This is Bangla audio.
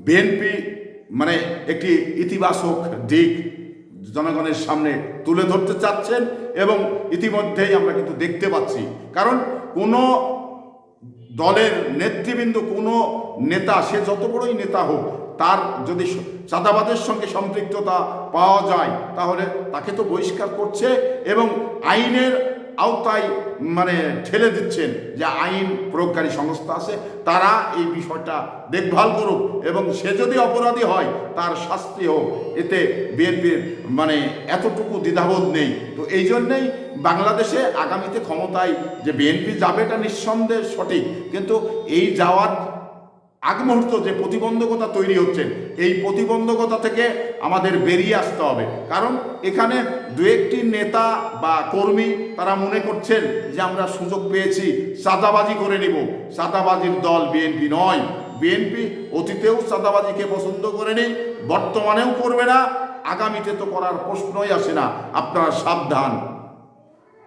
বিএনপি মানে একটি ইতিবাচক দিক জনগণের সামনে তুলে ধরতে চাচ্ছেন এবং ইতিমধ্যেই আমরা কিন্তু দেখতে পাচ্ছি। কারণ কোনো দলের নেতৃবৃন্দ, কোনো নেতা, সে যত বড়ই নেতা হোক, তার যদি চাঁদাবাজের সঙ্গে সম্পৃক্ততা পাওয়া যায় তাহলে তাকে তো বহিষ্কার করছে এবং আইনের আওতায় মানে ঠেলে দিচ্ছেন যে আইন প্রয়োগকারী সংস্থা আছে, তারা এই বিষয়টা দেখভাল করুক এবং সে যদি অপরাধী হয় তার শাস্তি হোক। এতে বিএনপির মানে এতটুকু দ্বিধাবোধ নেই। তো এই জন্যেই বাংলাদেশে আগামীতে ক্ষমতায় যে বিএনপি যাবে এটা নিঃসন্দেহে সঠিক, কিন্তু এই যাওয়ার আগ মুহূর্ত যে প্রতিবন্ধকতা তৈরি হচ্ছে, এই প্রতিবন্ধকতা থেকে আমাদের বেরিয়ে আসতে হবে। কারণ এখানে দু একটি নেতা বা কর্মী তারা মনে করছেন যে আমরা সুযোগ পেয়েছি চাঁদাবাজি করে নিব। চাঁদাবাজির দল বিএনপি নয়। বিএনপি অতীতেও চাঁদাবাজিকে পছন্দ করেনি, বর্তমানেও করবে না, আগামীতে তো করার প্রশ্নই আসে না। আপনারা সাবধান।